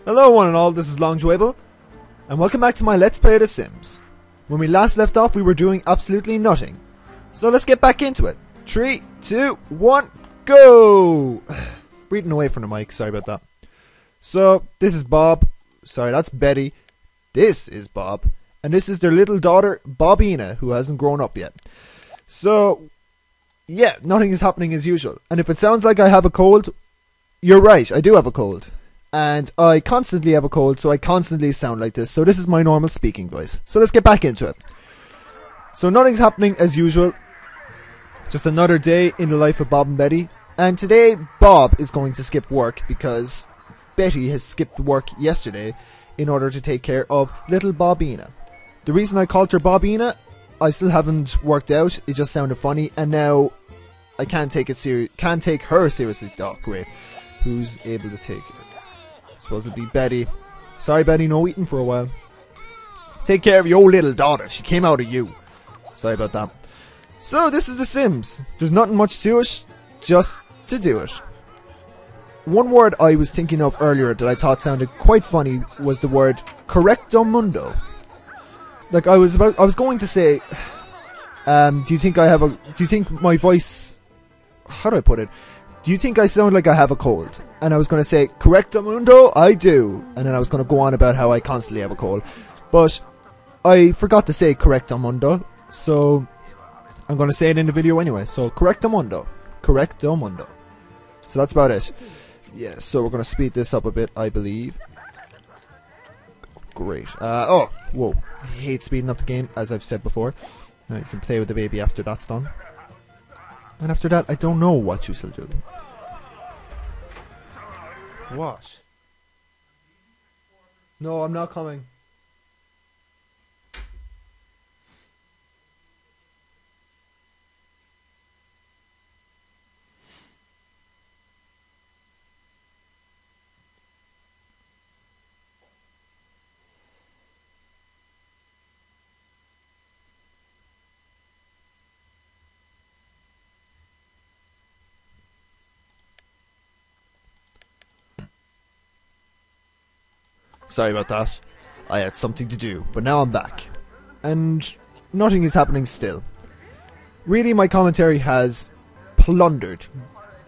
Hello one and all, this is Longjoyable, and welcome back to my Let's Play The Sims. When we last left off, we were doing absolutely nothing. So let's get back into it. 3, 2, 1, go! Breathing away from the mic, sorry about that. So, this is Bob. Sorry, that's Betty. This is Bob. And this is their little daughter, Bobina, who hasn't grown up yet. So, yeah, nothing is happening as usual. And if it sounds like I have a cold, you're right, I do have a cold. And I constantly have a cold, so I constantly sound like this. So this is my normal speaking voice. So let's get back into it. So nothing's happening as usual. Just another day in the life of Bob and Betty. And today, Bob is going to skip work because Betty has skipped work yesterday in order to take care of little Bobina. The reason I called her Bobina, I still haven't worked out. It just sounded funny, and now I can't take her seriously. Oh, great. Who's able to take her? Supposed to be Betty. Sorry, Betty, no eating for a while. Take care of your little daughter. She came out of you. Sorry about that. So, this is The Sims. There's nothing much to it, just to do it. One word I was thinking of earlier that I thought sounded quite funny was the word correctamundo. Like I was going to say, do you think my voice, how do I put it? Do you think I sound like I have a cold? And I was going to say, correctamundo, I do. And then I was going to go on about how I constantly have a cold. But I forgot to say correctamundo, so I'm going to say it in the video anyway. So, correctamundo. Correctamundo. So that's about it. Yeah, so we're going to speed this up a bit, I believe. Great. Oh, whoa. I hate speeding up the game, as I've said before. Now you can play with the baby after that's done. And after that, I don't know what you shall do. What? No, I'm not coming. Sorry about that. I had something to do, but now I'm back. And nothing is happening still. Really, my commentary has plundered.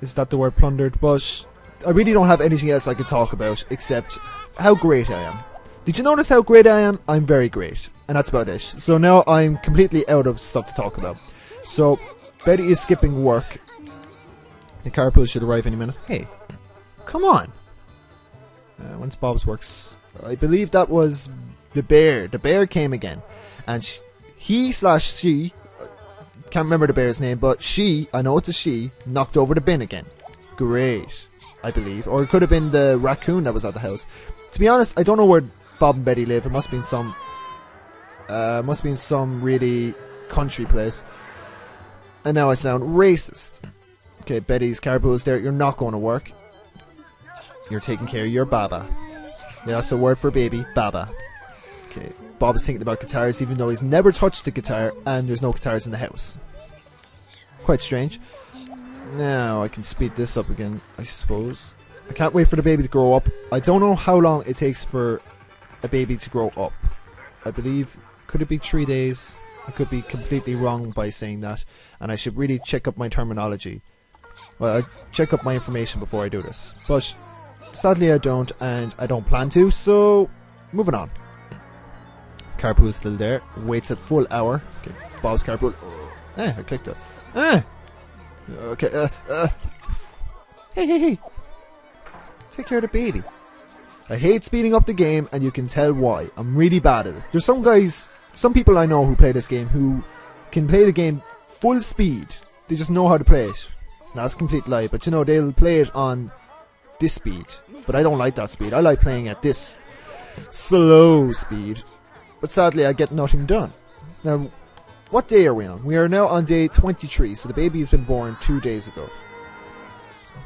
Is that the word plundered? But I really don't have anything else I could talk about except how great I am. Did you notice how great I am? I'm very great. And that's about it. So now I'm completely out of stuff to talk about. So, Betty is skipping work. The carpool should arrive any minute. Hey, come on. When's Bob's works? I believe that was the bear. The bear came again. And she, can't remember the bear's name, but she, I know it's a she, knocked over the bin again. Great, I believe. Or it could have been the raccoon that was at the house. To be honest, I don't know where Bob and Betty live. It must be in some really country place. And now I sound racist. Okay, Betty's carpool's there. You're not going to work. You're taking care of your baba. Yeah, that's a word for baby, baba. Okay, Bob is thinking about guitars even though he's never touched a guitar and there's no guitars in the house. Quite strange. Now I can speed this up again, I suppose. I can't wait for the baby to grow up. I don't know how long it takes for a baby to grow up. I believe, could it be 3 days? I could be completely wrong by saying that. And I should really check up my terminology. Well, I check up my information before I do this. But sadly I don't, and I don't plan to, so moving on. Carpool's still there, waits a full hour. Okay, Bob's carpool. I clicked it. Okay, Hey. Take care of the baby. I hate speeding up the game, and you can tell why. I'm really bad at it. There's some people I know who play this game who can play the game full speed. They just know how to play it. Now, that's a complete lie, but you know, they'll play it on this speed. But I don't like that speed. I like playing at this slow speed. But sadly, I get nothing done. Now, what day are we on? We are now on day 23, so the baby has been born 2 days ago.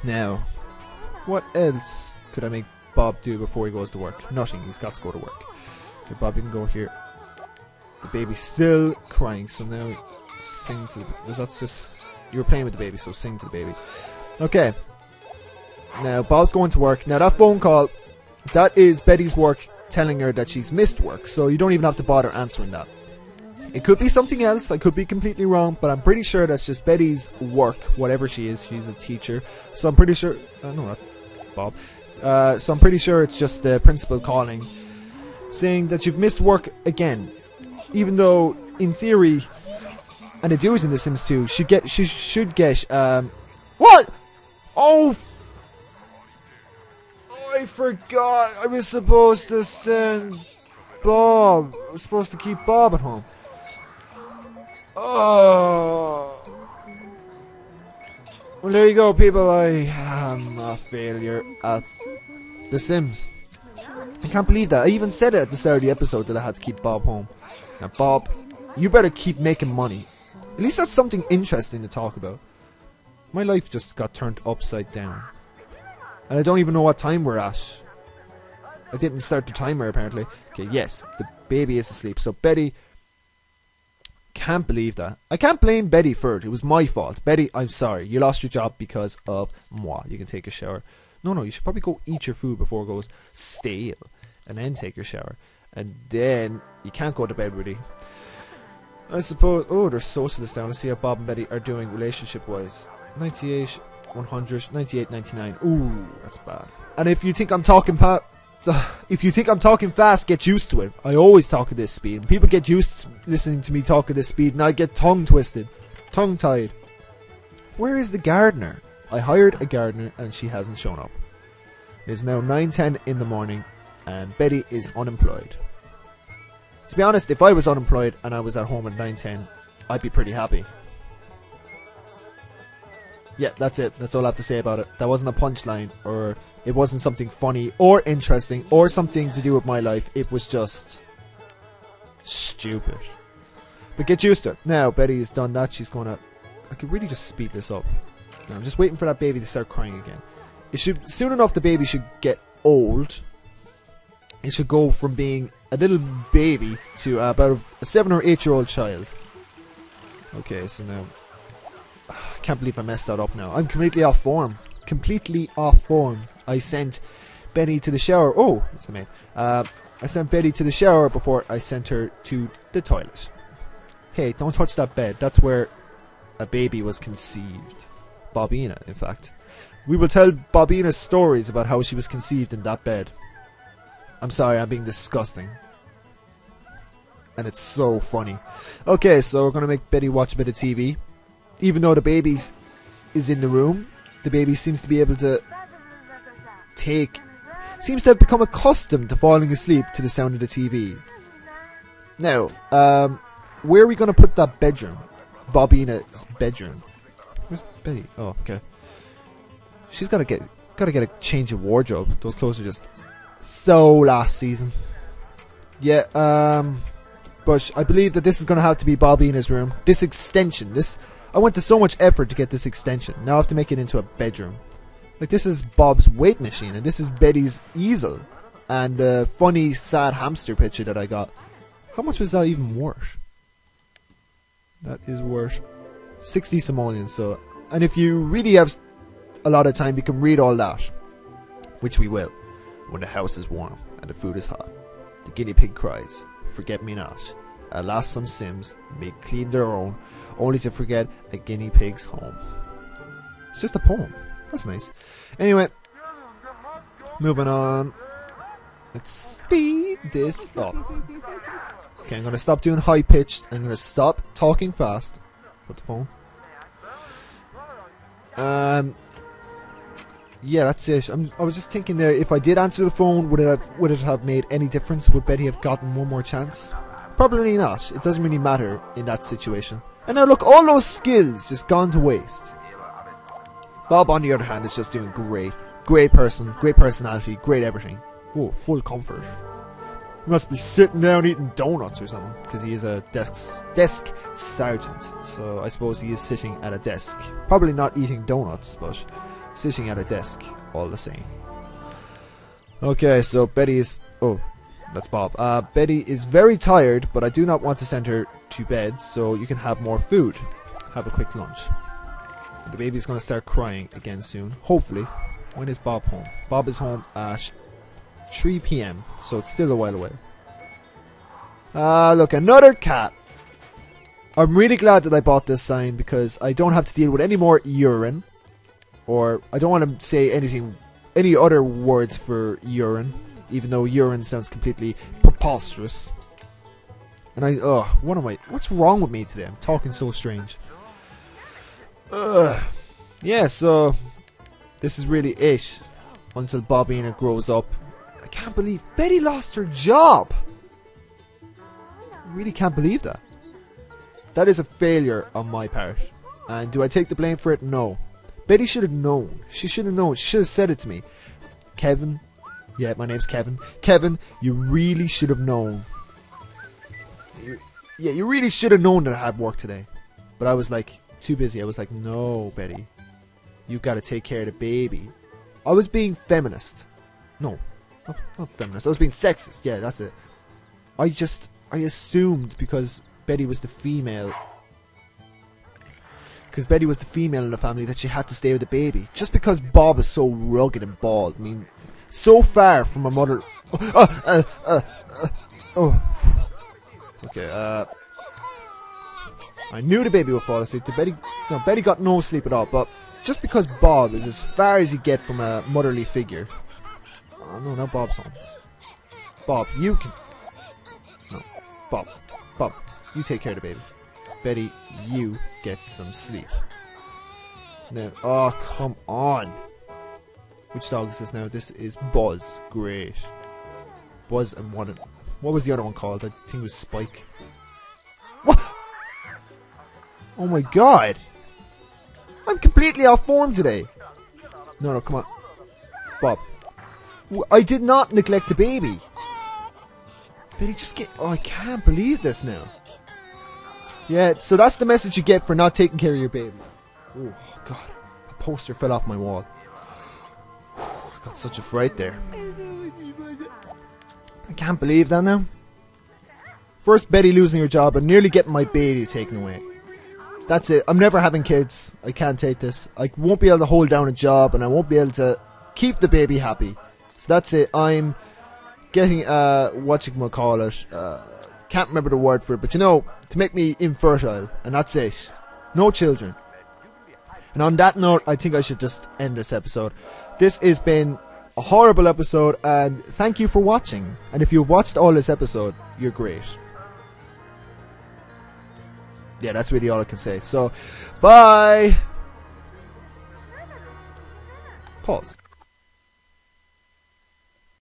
Now, what else could I make Bob do before he goes to work? Nothing. He's got to go to work. Okay, Bob, you can go here. The baby's still crying, so now sing to the... That's just... You were playing with the baby, so sing to the baby. Okay. Now, Bob's going to work. Now, that phone call that is Betty's work telling her that she's missed work, so you don't even have to bother answering that. It could be something else, I could be completely wrong, but I'm pretty sure that's just Betty's work, whatever she is. She's a teacher, so I'm pretty sure... no, not Bob. So I'm pretty sure it's just the principal calling, saying that you've missed work again. Even though, in theory, and they do it in The Sims 2, she should get... What?! Oh, I forgot. I was supposed to send Bob. I was supposed to keep Bob at home. Oh. Well, there you go, people. I am a failure at The Sims. I can't believe that. I even said it at the start of the episode that I had to keep Bob home. Now, Bob, you better keep making money. At least that's something interesting to talk about. My life just got turned upside down. And I don't even know what time we're at. I didn't start the timer, apparently. Okay, yes, the baby is asleep. So, Betty... Can't believe that. I can't blame Betty for it. It was my fault. Betty, I'm sorry. You lost your job because of moi. You can take a shower. No, you should probably go eat your food before it goes stale. And then take your shower. And then you can't go to bed, really. I suppose... Oh, there's socialists down. Let's see how Bob and Betty are doing relationship-wise. 98, 100, 98, 99. Ooh, that's bad. And if you think I'm talking fast, get used to it. I always talk at this speed. People get used to listening to me talk at this speed, and I get tongue-twisted. Tongue-tied. Where is the gardener? I hired a gardener, and she hasn't shown up. It is now 9:10 in the morning, and Betty is unemployed. To be honest, if I was unemployed and I was at home at 9:10, I'd be pretty happy. Yeah, that's it. That's all I have to say about it. That wasn't a punchline, or it wasn't something funny, or interesting, or something to do with my life. It was just... stupid. But get used to it. Now, Betty has done that. She's gonna... I could really just speed this up. Now, I'm just waiting for that baby to start crying again. It should... Soon enough, the baby should get old. It should go from being a little baby to about a 7 or 8 year old child. Okay, so now... I can't believe I messed that up now. I'm completely off form. Completely off form. I sent Betty to the shower. Oh, that's the maid. I sent Betty to the shower before I sent her to the toilet. Hey, don't touch that bed. That's where a baby was conceived. Bobina, in fact. We will tell Bobina stories about how she was conceived in that bed. I'm sorry, I'm being disgusting. And it's so funny. Okay, so we're going to make Betty watch a bit of TV. Even though the baby is in the room, the baby seems to be able to seems to have become accustomed to falling asleep to the sound of the TV. Now, where are we going to put that bedroom? Bobina's bedroom. Where's Betty? Oh, okay. She's gotta get a change of wardrobe. Those clothes are just so last season. Yeah, but I believe that this is going to have to be Bobina's room. This extension, I went to so much effort to get this extension. Now I have to make it into a bedroom. Like, this is Bob's weight machine, and this is Betty's easel. And the funny, sad hamster picture that I got. How much was that even worth? That is worth 60 simoleons, so... And if you really have a lot of time, you can read all that. Which we will. When the house is warm, and the food is hot. The guinea pig cries, forget me not. At last some Sims may clean their own, only to forget a guinea pig's home. It's just a poem. That's nice. Anyway, moving on. Let's speed this up. Okay, I'm going to stop doing high pitched. I'm going to stop talking fast. Put the phone. Yeah, that's it. I was just thinking there, if I did answer the phone, would it have made any difference? Would Betty have gotten one more chance? Probably not. It doesn't really matter in that situation. And now look, all those skills just gone to waste. Bob, on the other hand, is just doing great. Great person, great personality, great everything. Oh, full comfort. He must be sitting down eating donuts or something, because he is a desk sergeant. So I suppose he is sitting at a desk. Probably not eating donuts, but sitting at a desk all the same. Okay, so Betty is... Oh, that's Bob. Betty is very tired, but I do not want to send her to bed, so you can have more food. Have a quick lunch. The baby's going to start crying again soon. Hopefully. When is Bob home? Bob is home at 3 PM, so it's still a while away. Look, another cat. I'm really glad that I bought this sign because I don't have to deal with any more urine. Or, I don't want to say any other words for urine, even though urine sounds completely preposterous. And what's wrong with me today? I'm talking so strange. Yeah, so, this is really it until Bobina grows up. I can't believe Betty lost her job. I really can't believe that. That is a failure on my part. And do I take the blame for it? No. Betty should have known. She should have known. She should have said it to me. Kevin. Yeah, my name's Kevin. Kevin, you really should have known. You really should have known that I had work today. But I was like, too busy. I was like, no, Betty. You gotta take care of the baby. I was being feminist. No, not feminist. I was being sexist. Yeah, that's it. I assumed because Betty was the female. Because Betty was the female in the family that she had to stay with the baby. Just because Bob is so rugged and bald. I mean, so far from a mother... Okay, I knew the baby would fall asleep. Betty got no sleep at all, but just because Bob is as far as you get from a motherly figure... Oh, no, not Bob's home. Bob, you can... No, Bob, you take care of the baby. Betty, you get some sleep. Now, oh, come on. Which dog is this now? This is Buzz. Great. Buzz and what was the other one called? I think it was Spike. What? Oh my god. I'm completely off form today. No, come on. Bob. I did not neglect the baby. Betty, just get... Oh, I can't believe this now. Yeah, so that's the message you get for not taking care of your baby. Oh, God. A poster fell off my wall. I got such a fright there. I can't believe that now. First, Betty losing her job and nearly getting my baby taken away. That's it. I'm never having kids. I can't take this. I won't be able to hold down a job and I won't be able to keep the baby happy. So that's it. I'm getting, whatchamacallit, can't remember the word for it, but you know, to make me infertile, and that's it. No children. And on that note, I think I should just end this episode. This has been a horrible episode, and thank you for watching. And if you've watched all this episode, you're great. Yeah, that's really all I can say. So, bye! Pause.